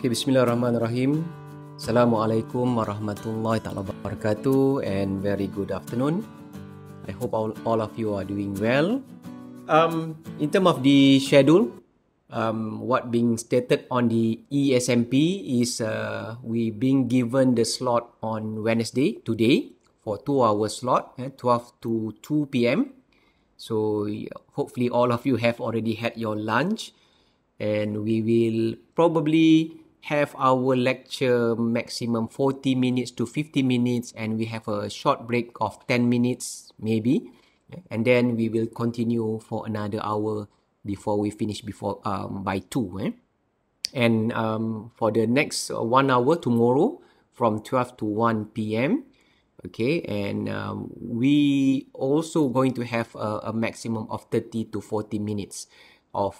Okay, Bismillahirrahmanirrahim. Assalamualaikum warahmatullahi ta'ala wabarakatuh and very good afternoon. I hope all of you are doing well. In terms of the schedule, what being stated on the ESMP is we being given the slot on Wednesday today for 2 hour slot, 12 to 2 p.m. So hopefully all of you have already had your lunch, and we will probably have our lecture maximum 40 minutes to 50 minutes, and we have a short break of 10 minutes maybe, and then we will continue for another hour before we finish by 2. And for the next 1 hour tomorrow from 12 to 1 p.m. Okay, and we also going to have a maximum of 30 to 40 minutes of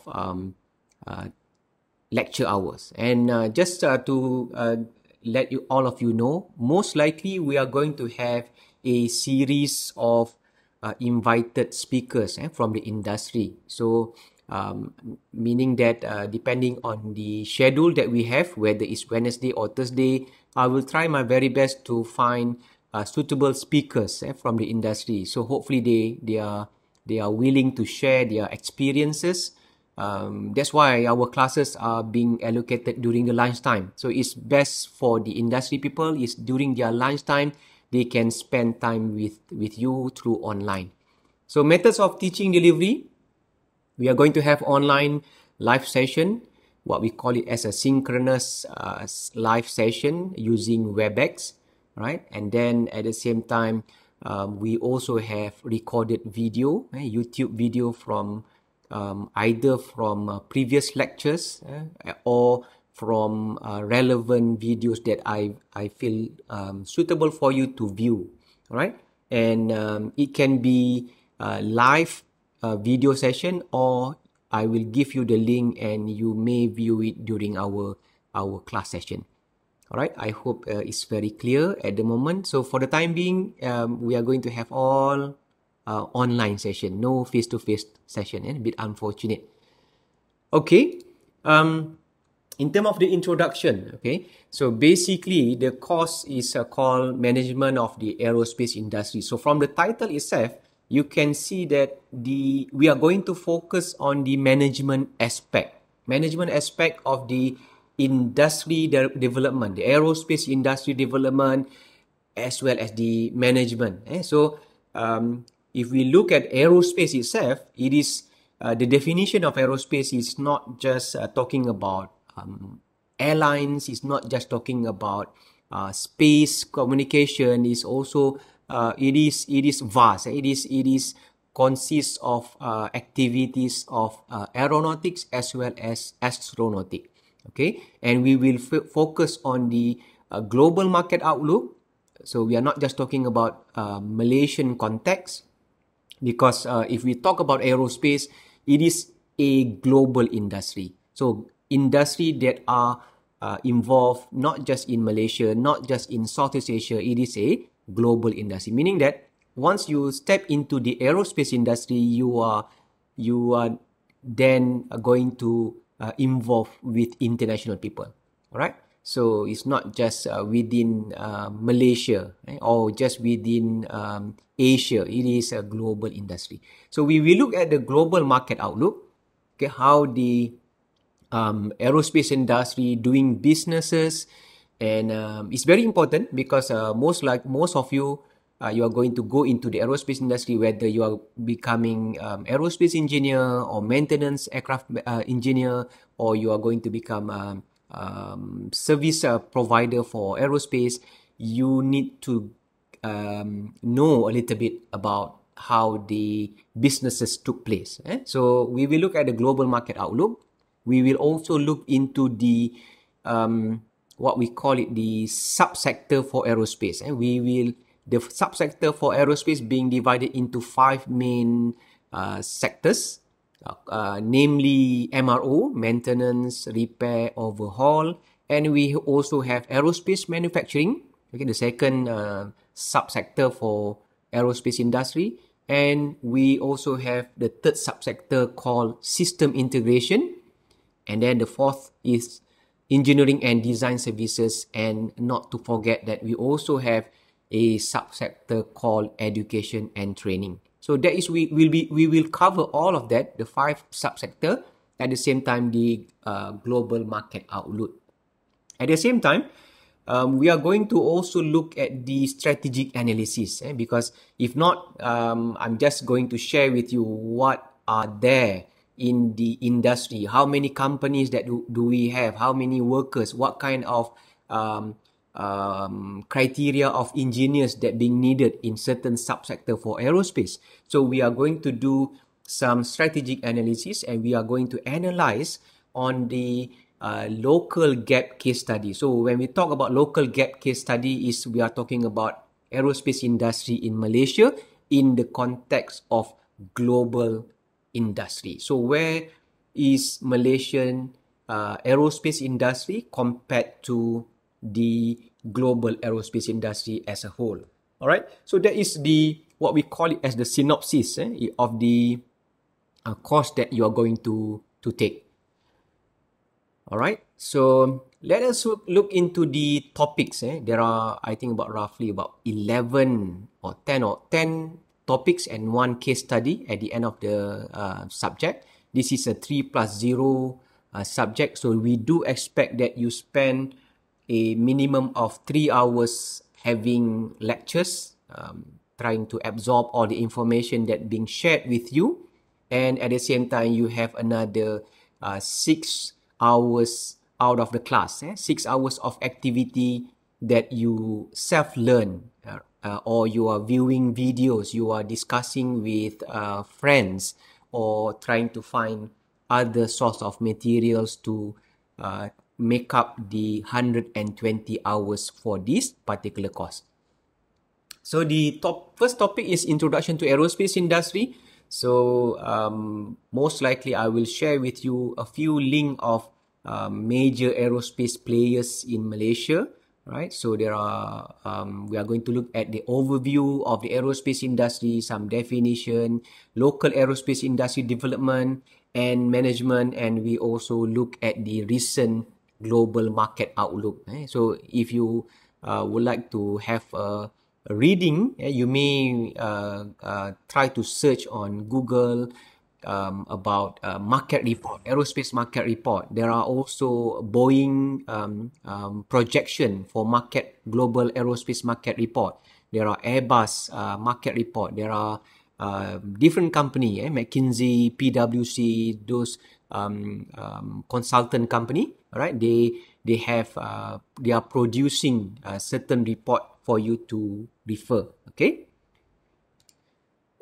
lecture hours. And just to let all of you know, most likely we are going to have a series of invited speakers from the industry. So meaning that depending on the schedule that we have, whether it's Wednesday or Thursday, I will try my very best to find suitable speakers from the industry. So hopefully they are willing to share their experiences. That's why our classes are being allocated during the lunchtime. So it's best for the industry people is during their lunchtime, they can spend time with you through online. So methods of teaching delivery, we are going to have online live session, what we call it as a synchronous live session using WebEx, right? And then at the same time, we also have recorded video, YouTube video from either from previous lectures or from relevant videos that I feel suitable for you to view, right? And it can be a live video session, or I will give you the link and you may view it during our class session. All right, I hope it's very clear at the moment. So for the time being, we are going to have all online session, no face-to-face session, a bit unfortunate. Okay, in terms of the introduction, okay, so basically the course is called Management of the Aerospace Industry. So from the title itself, you can see that we are going to focus on the management aspect of the industry development, the aerospace industry development, as well as the management. So if we look at aerospace itself, it is the definition of aerospace is not just talking about airlines, it's not just talking about space communication, it's also it is vast. It is consists of activities of aeronautics as well as astronautics. Okay, and we will focus on the global market outlook. So we are not just talking about Malaysian context, because if we talk about aerospace, it is a global industry. So industry that are involved not just in Malaysia, not just in Southeast Asia, it is a global industry. Meaning that once you step into the aerospace industry, you are then going to involve with international people. All right. So it's not just within Malaysia, right, or just within Asia. It is a global industry. So we will look at the global market outlook, okay, how the aerospace industry doing businesses, and it's very important because most of you, you are going to go into the aerospace industry, whether you are becoming aerospace engineer or maintenance aircraft engineer, or you are going to become service provider for aerospace. You need to know a little bit about how the businesses took place. So we will look at the global market outlook. We will also look into the what we call it the subsector for aerospace. The subsector for aerospace being divided into 5 main sectors, namely MRO, maintenance, repair, overhaul, and we also have aerospace manufacturing, okay, the second subsector for aerospace industry, and we also have the third subsector called system integration, and then the fourth is engineering and design services, and not to forget that we also have a subsector called education and training. So that is we will cover all of that, the 5 subsector, at the same time the global market outlook. At the same time, we are going to also look at the strategic analysis, because if not, I'm just going to share with you what are there in the industry, how many companies that do we have, how many workers, what kind of criteria of engineers that being needed in certain subsector for aerospace. So we are going to do some strategic analysis, and we are going to analyze on the local gap case study. So when we talk about local gap case study, we are talking about aerospace industry in Malaysia in the context of global industry. So where is Malaysian aerospace industry compared to the global aerospace industry as a whole? All right. So that is what we call it as the synopsis of the course that you are going to take. All right. So let us look into the topics. There are, I think, roughly about 11 or 10 topics and 1 case study at the end of the subject. This is a 3+0 subject. So we do expect that you spend a minimum of 3 hours having lectures, trying to absorb all the information that being shared with you. And at the same time, you have another 6 hours out of the class, 6 hours of activity that you self-learn, or you are viewing videos, you are discussing with friends, or trying to find other source of materials to make up the 120 hours for this particular course. So the first topic is Introduction to Aerospace Industry. So most likely I will share with you a few links of major aerospace players in Malaysia. Right, so there are we are going to look at the overview of the aerospace industry, some definition, local aerospace industry development and management, and we also look at the recent global market outlook. So if you would like to have a reading, you may try to search on Google about market report, aerospace market report. There are also Boeing projection for global aerospace market report. There are Airbus market report. There are different company, McKinsey, PwC, those consultant company. Right? They are producing a certain report for you to refer. Okay.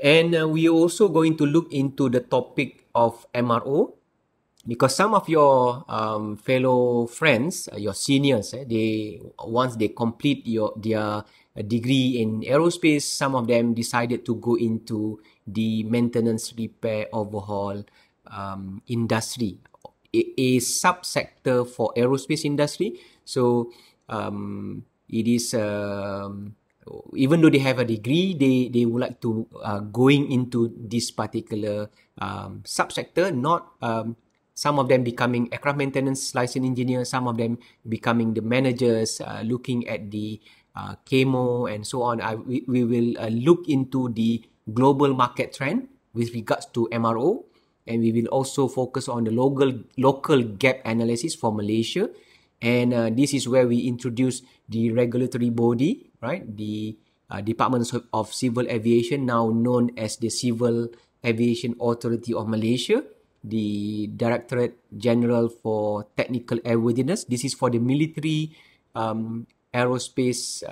And we are also going to look into the topic of MRO, because some of your fellow friends, your seniors, once they complete their degree in aerospace, some of them decided to go into the maintenance, repair, overhaul industry, a subsector for aerospace industry. So it is even though they have a degree, they would like to going into this particular subsector. Not some of them becoming aircraft maintenance licensed engineer, some of them becoming the managers, looking at the CAMO and so on. We will look into the global market trend with regards to MRO, and we will also focus on the local gap analysis for Malaysia. And this is where we introduce the regulatory body, right? The Department of Civil Aviation, now known as the Civil Aviation Authority of Malaysia, the Directorate General for Technical Airworthiness. This is for the military aerospace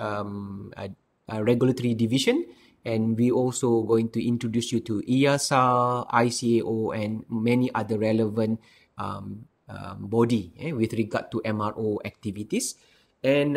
regulatory division. And we also going to introduce you to EASA, ICAO, and many other relevant body with regard to MRO activities. And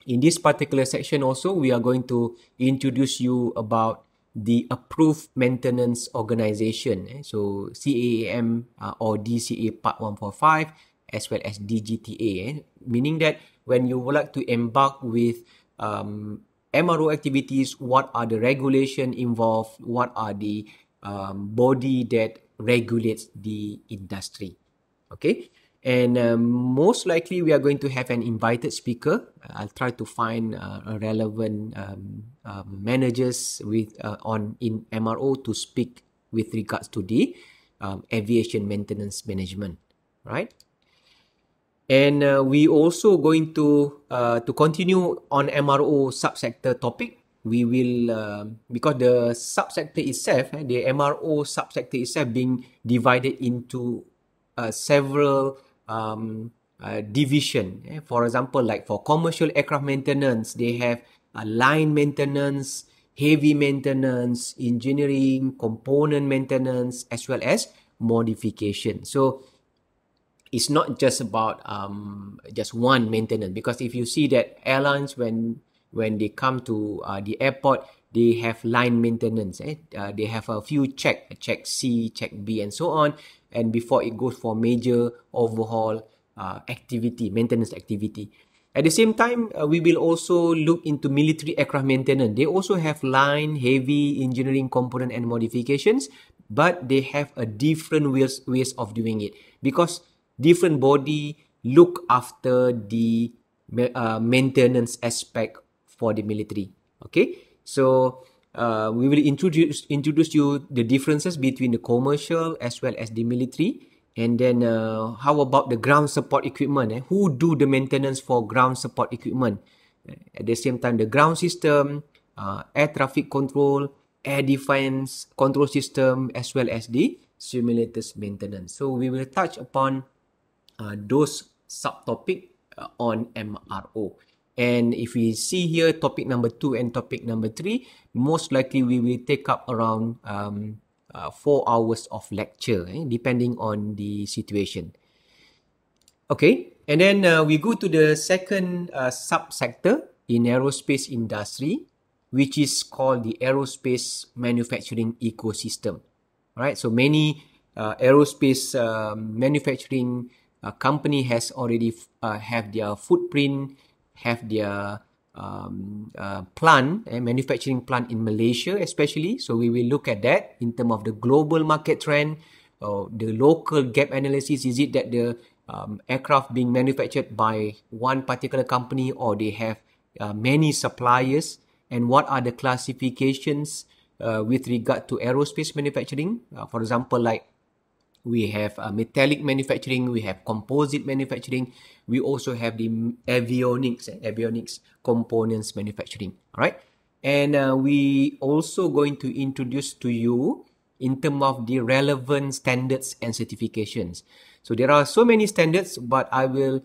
in this particular section also, we are going to introduce you about the Approved Maintenance Organization. So CAAM or DCA Part 145, as well as DGTA. Meaning that when you would like to embark with MRO activities, what are the regulation involved? What are the body that regulates the industry? Okay, And most likely we are going to have an invited speaker. I'll try to find relevant managers in MRO to speak with regards to the aviation maintenance management, right? And we also going to continue on MRO subsector topic. We will because the subsector itself, the MRO subsector itself, being divided into several division. For example, like for commercial aircraft maintenance, they have line maintenance, heavy maintenance, engineering, component maintenance, as well as modification. So it's not just about just one maintenance, because if you see that airlines, when they come to the airport, they have line maintenance. They have a few check C, check B, and so on, and before it goes for major overhaul maintenance activity. At the same time, we will also look into military aircraft maintenance. They also have line, heavy, engineering, component, and modifications, but they have a different ways of doing it, because different body look after the maintenance aspect for the military. Okay, so we will introduce you the differences between the commercial as well as the military. And then how about the ground support equipment? Who do the maintenance for ground support equipment? At the same time, the ground system, air traffic control, air defense control system, as well as the simulators maintenance. So we will touch upon those subtopic on MRO. And if we see here topic number 2 and topic number 3, most likely we will take up around 4 hours of lecture, depending on the situation. Okay, and then we go to the second subsector in aerospace industry, which is called the aerospace manufacturing ecosystem. Right, so many aerospace manufacturing company has already have their footprint, have their manufacturing plant in Malaysia especially. So we will look at that in terms of the global market trend, the local gap analysis. Is it that the aircraft being manufactured by one particular company, or they have many suppliers, and what are the classifications with regard to aerospace manufacturing? For example, like we have metallic manufacturing, we have composite manufacturing, we also have the avionics components manufacturing. All right, and we also going to introduce to you in terms of the relevant standards and certifications. So there are so many standards, but I will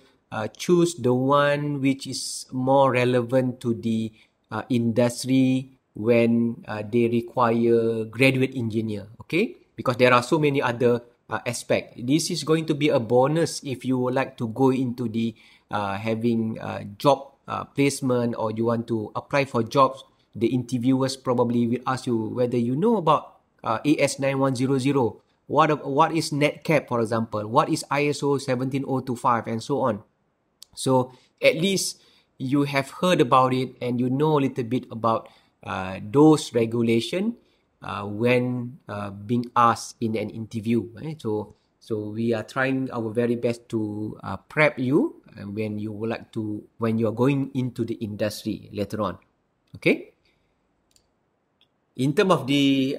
choose the one which is more relevant to the industry when they require graduate engineer. Okay, because there are so many other aspect. This is going to be a bonus if you would like to go into the having job placement, or you want to apply for jobs. The interviewers probably will ask you whether you know about AS9100. What is NetCap, for example? What is ISO 17025, and so on. So at least you have heard about it, and you know a little bit about those regulations when being asked in an interview. So we are trying our very best to prep you when you are going into the industry later on. Okay. In terms of the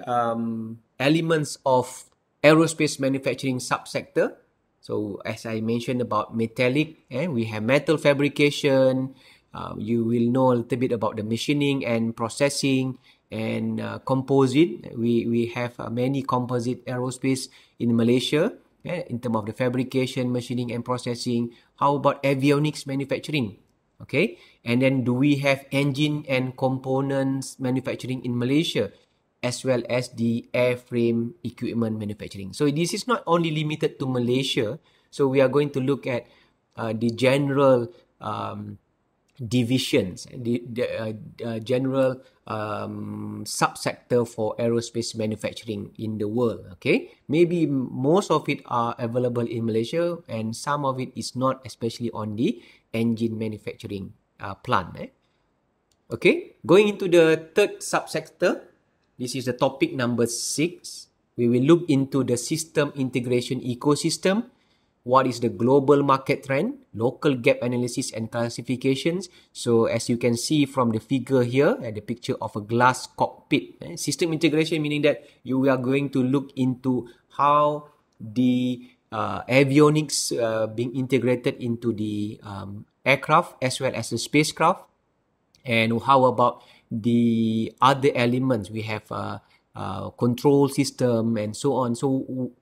elements of aerospace manufacturing subsector, so as I mentioned about metallic, we have metal fabrication. You will know a little bit about the machining and processing. And composite, we have many composite aerospace in Malaysia, in terms of the fabrication, machining, and processing. How about avionics manufacturing? Okay, and then do we have engine and components manufacturing in Malaysia, as well as the airframe equipment manufacturing? So this is not only limited to Malaysia. So we are going to look at the general divisions, the general subsector for aerospace manufacturing in the world. Okay, maybe most of it are available in Malaysia, and some of it is not, especially on the engine manufacturing plant. Okay, going into the third subsector, this is the topic number 6. We will look into the system integration ecosystem. what is the global market trend, local gap analysis and classifications. So as you can see from the figure here, the picture of a glass cockpit. System integration meaning that you are going to look into how the avionics being integrated into the aircraft as well as the spacecraft. And how about the other elements? We have control system and so on. So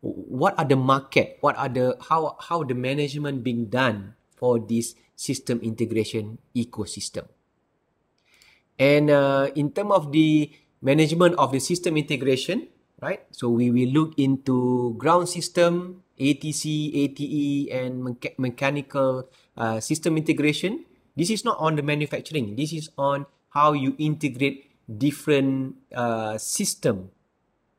what are the market? What are the how the management being done for this system integration ecosystem? And in terms of the management of the system integration, right? So we will look into ground system, ATC, ATE, and mechanical system integration. This is not on the manufacturing. This is on how you integrate different system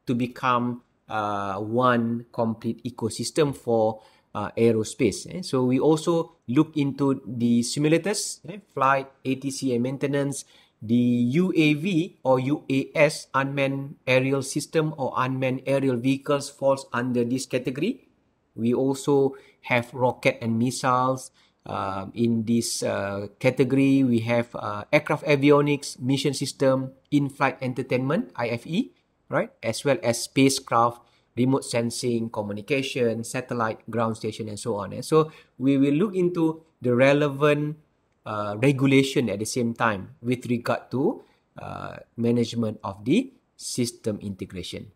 to become one complete ecosystem for aerospace. So we also look into the simulators, flight, ATC, and maintenance. The UAV or UAS, unmanned aerial system or unmanned aerial vehicles, falls under this category. We also have rocket and missiles. In this category, we have aircraft avionics, mission system, in-flight entertainment, IFE, right? As well as spacecraft, remote sensing, communication, satellite, ground station, and so on. And so we will look into the relevant regulation at the same time with regard to management of the system integration.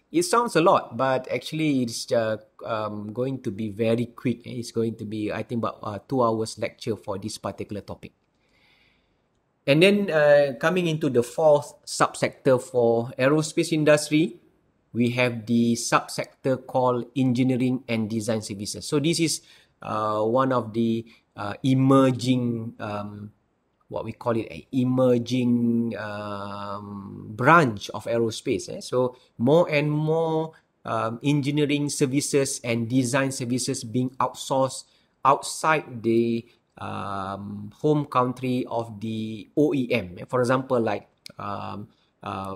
It sounds a lot, but actually it's going to be very quick. It's going to be, I think, about 2 hours lecture for this particular topic. And then coming into the fourth subsector for aerospace industry, we have the subsector called engineering and design services. So this is one of the emerging, what we call it, emerging branch of aerospace. So more and more engineering services and design services being outsourced outside the home country of the OEM. For example, like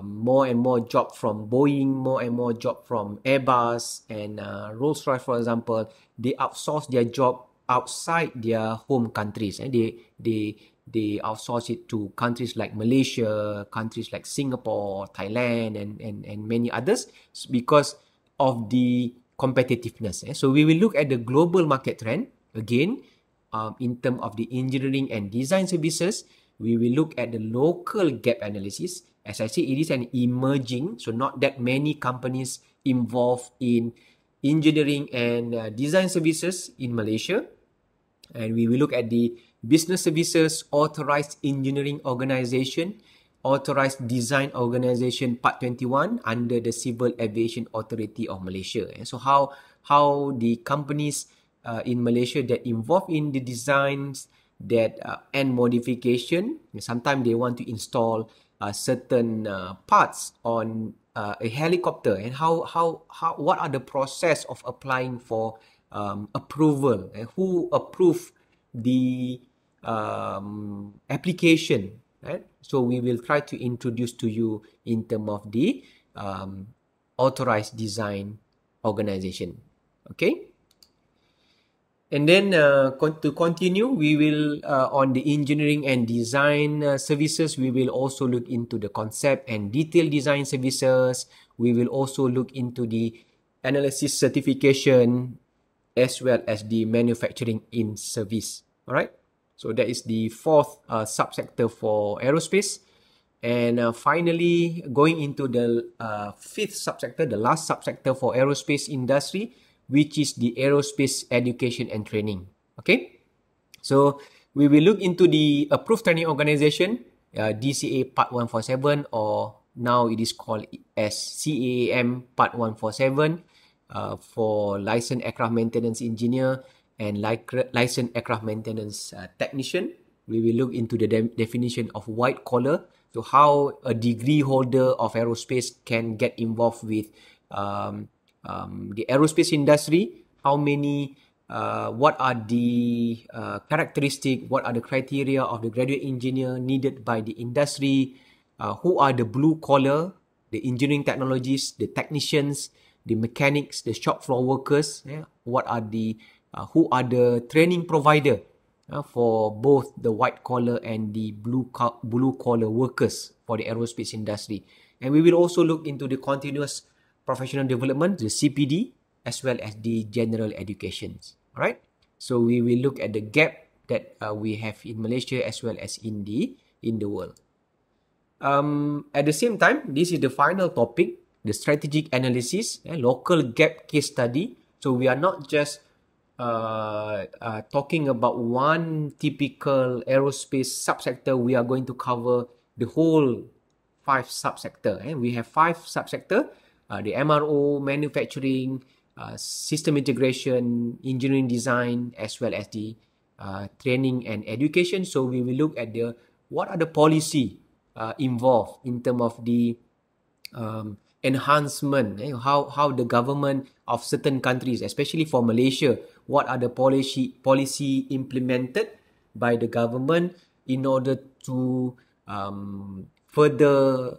more and more job from Boeing, more and more job from Airbus and Rolls-Royce, for example, they outsource their job outside their home countries. And they outsource it to countries like Malaysia, countries like Singapore, Thailand, and many others because of the competitiveness. So we will look at the global market trend again. In terms of the engineering and design services, we will look at the local gap analysis. As I said, it is an emerging, so not that many companies involved in engineering and design services in Malaysia. And we will look at the business services, authorized engineering organization, authorized design organization Part 21 under the Civil Aviation Authority of Malaysia. And so how the companies in Malaysia that involved in the designs that and modification, sometimes they want to install certain parts on a helicopter, and how what are the process of applying for approval, and who approve the application, right? So we will try to introduce to you in terms of the authorized design organization. Okay. And then to continue, we will, on the engineering and design services, we will also look into the concept and detailed design services. We will also look into the analysis certification as well as the manufacturing in service. All right. So that is the fourth subsector for aerospace. And finally, going into the fifth subsector, the last subsector for aerospace industry, which is the aerospace education and training. Okay, so we will look into the approved training organization, DCA Part 147, or now it is called as CAAM Part 147 for licensed aircraft maintenance engineer and licensed aircraft maintenance technician. We will look into the definition of white collar, so how a degree holder of aerospace can get involved with the aerospace industry. How many, what are the characteristics, what are the criteria of the graduate engineer needed by the industry, who are the blue collar, the engineering technologists, the technicians, the mechanics, the shop floor workers, what are the who are the training provider for both the white collar and the blue collar workers for the aerospace industry. And we will also look into the continuous professional development, the CPD, as well as the general educations. All right. So we will look at the gap that we have in Malaysia as well as in the world. At the same time, this is the final topic, the strategic analysis, local gap case study. So we are not just talking about one typical aerospace subsector. We are going to cover the whole 5 subsector. We have 5 subsector, the MRO, manufacturing, system integration, engineering design, as well as the training and education. So we will look at what are the policy involved in terms of the enhancement, how the government of certain countries, especially for Malaysia, what are the policy implemented by the government in order to further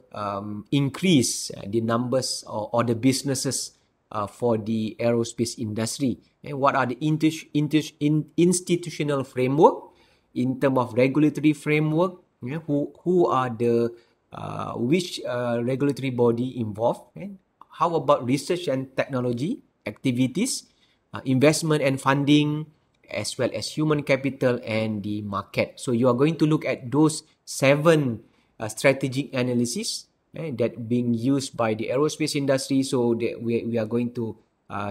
increase the numbers or the businesses for the aerospace industry. And what are the institutional framework in terms of regulatory framework? Who are the which regulatory body involved? How about research and technology activities, investment and funding, as well as human capital and the market? So you are going to look at those 7 strategic analysis that being used by the aerospace industry. So that we are going to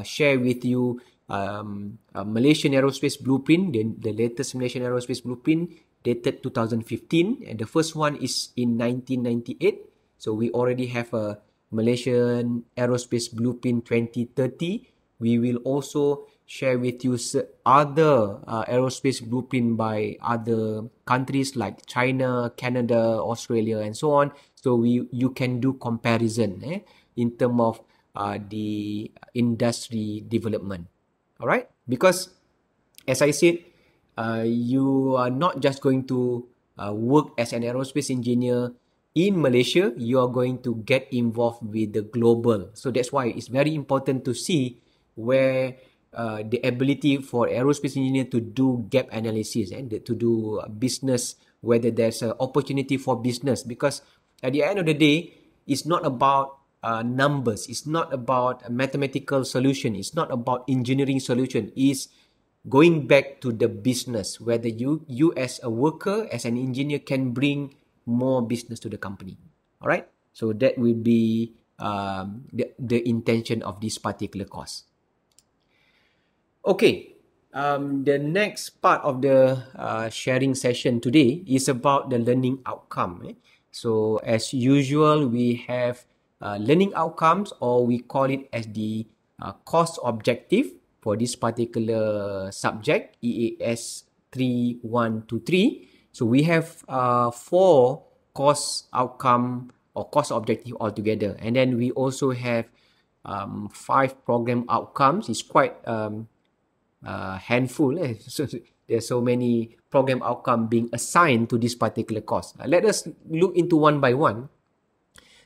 share with you Malaysian Aerospace Blueprint, the latest Malaysian Aerospace Blueprint dated 2015, and the first one is in 1998. So we already have a Malaysian Aerospace Blueprint 2030. We will also share with you other aerospace blueprint by other countries like China, Canada, Australia, and so on. So you can do comparison in terms of the industry development. All right, because as I said, you are not just going to work as an aerospace engineer in Malaysia. You are going to get involved with the global. So that's why it's very important to see where the ability for aerospace engineer to do gap analysis and to do business, whether there's an opportunity for business. Because at the end of the day, it's not about numbers. It's not about a mathematical solution. It's not about engineering solution. It's going back to the business, whether you as a worker, as an engineer, can bring more business to the company. All right. So that will be the intention of this particular course. Okay. The next part of the sharing session today is about the learning outcome. So as usual, we have learning outcomes, or we call it as the course objective for this particular subject, EAS 3123. So we have 4 course outcome or course objective altogether. And then we also have 5 program outcomes. It's quite handful. So there's so many program outcome being assigned to this particular course. Let us look into one by one.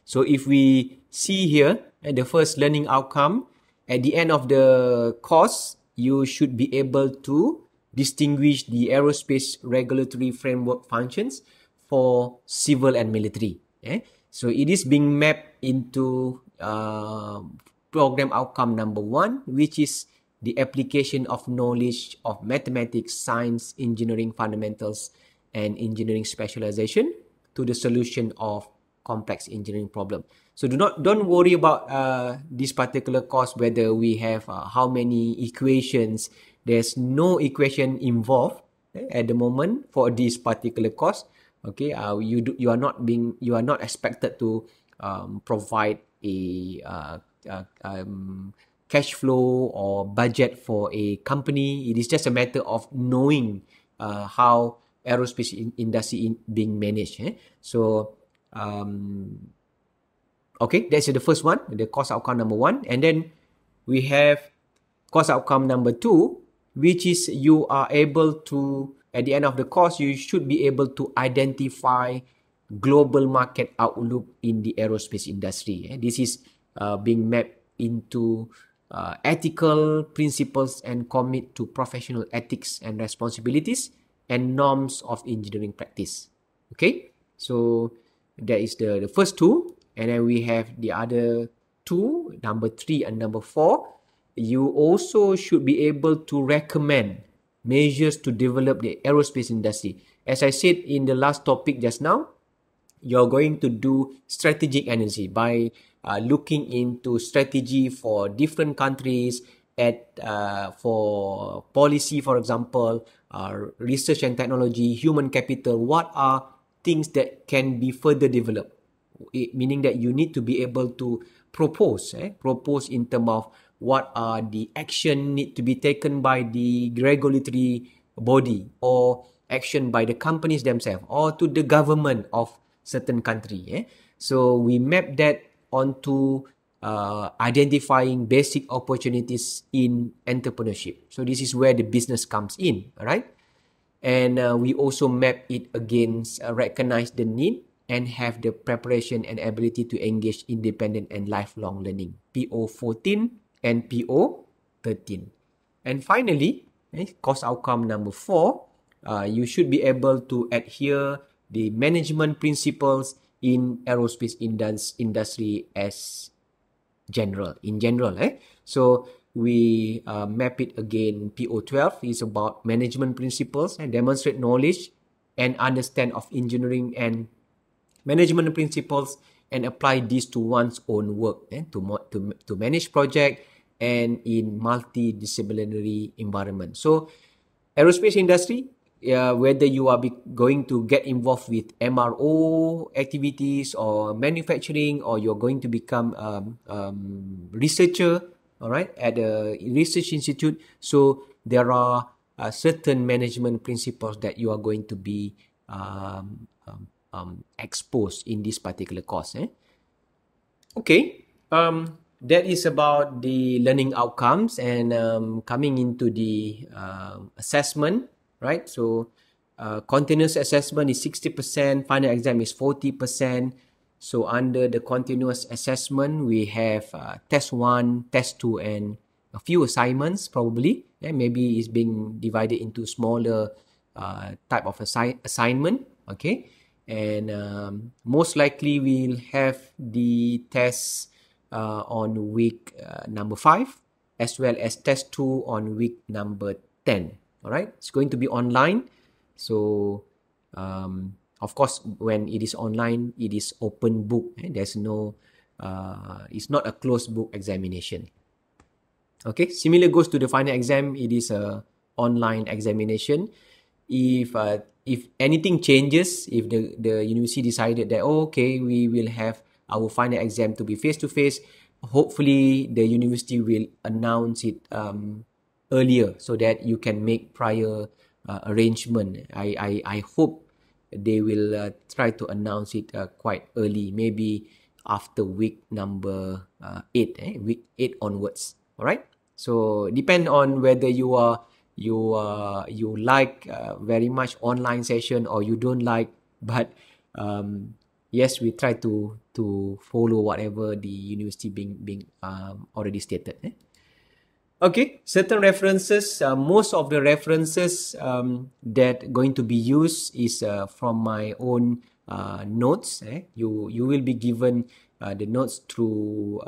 So if we see here, the first learning outcome, at the end of the course, you should be able to distinguish the aerospace regulatory framework functions for civil and military. So it is being mapped into program outcome number 1, which is the application of knowledge of mathematics, science, engineering fundamentals, and engineering specialization to the solution of complex engineering problem. So don't worry about this particular course, whether we have how many equations. There's no equation involved at the moment for this particular course. Okay, you are not expected to provide a cash flow or budget for a company. It is just a matter of knowing how aerospace industry being managed. So okay, that's the first one, the course outcome number 1. And then we have course outcome number 2, which is you are able to, at the end of the course, you should be able to identify global market outlook in the aerospace industry. This is being mapped into ethical principles and commit to professional ethics and responsibilities and norms of engineering practice. Okay, so that is the first two, and then we have the other two, number 3 and number 4. You also should be able to recommend measures to develop the aerospace industry. As I said in the last topic just now, you're going to do strategic energy by looking into strategy for different countries for policy, for example, research and technology, human capital. What are things that can be further developed? Meaning that you need to be able to propose in terms of what are the action need to be taken by the regulatory body, or action by the companies themselves, or to the government of certain country. So we map that onto identifying basic opportunities in entrepreneurship. So this is where the business comes in, all right? And we also map it against recognize the need and have the preparation and ability to engage independent and lifelong learning, PO14 and PO13. And finally, course outcome number 4, you should be able to adhere the management principles in aerospace industry in general. So we map it again. PO12 is about management principles and demonstrate knowledge and understand of engineering and management principles and apply this to one's own work to manage project and in multidisciplinary environment. So aerospace industry, whether you are going to get involved with MRO activities or manufacturing, or you're going to become researcher, all right, at a research institute. So there are certain management principles that you are going to be exposed in this particular course. Okay, that is about the learning outcomes, and coming into the assessment, right? So continuous assessment is 60%, final exam is 40%. So under the continuous assessment, we have test 1, test 2, and a few assignments probably. Maybe it's being divided into smaller type of assignment. Okay, and most likely we'll have the tests on week number 5, as well as test 2 on week number 10. All right, it's going to be online. So of course, when it is online, it is open book. There's no it's not a closed book examination. Okay, similar goes to the final exam. It is a online examination. If anything changes, if the university decided that, okay, we will have our final exam to be face to face, hopefully the university will announce it earlier so that you can make prior arrangement. I hope they will try to announce it quite early, maybe after week number 8, week 8 onwards. All right. So depend on whether you like very much online session or you don't like, but yes, we try to follow whatever the university being already stated. Okay, certain references. Most of the references that going to be used is from my own notes. You will be given the notes through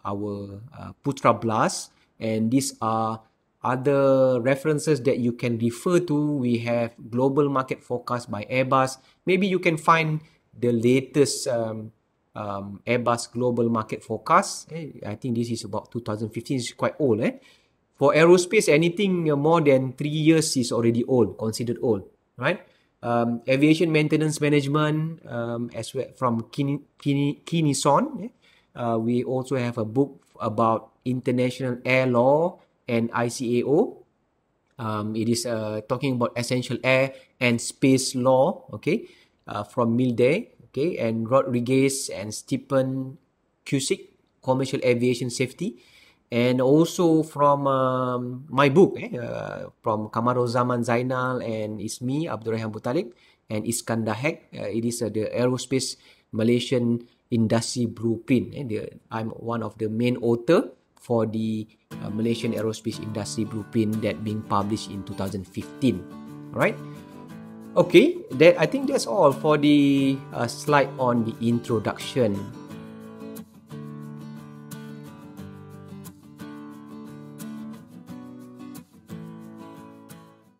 our Putra Blast, and these are other references that you can refer to. We have Global Market Forecast by Airbus. Maybe you can find the latest Airbus Global Market Forecast. I think this is about 2015. It's quite old. For aerospace, anything more than 3 years is already old, considered old, right? Aviation Maintenance Management, as well from Kinison. We also have a book about International Air Law and ICAO. It is talking about essential air and space law, okay, from Milde, okay, and Rodriguez and Stephen Cusick, Commercial Aviation Safety, and also from my book, from Kamaruzaman Zainal, and it's me, Abdul Rahman Butalib, and Iskandar Haq. It is the Aerospace Malaysian Industry Blueprint. I'm one of the main author for the Malaysian Aerospace Industry Blueprint that being published in 2015. Alright. Okay, I think that's all for the slide on the introduction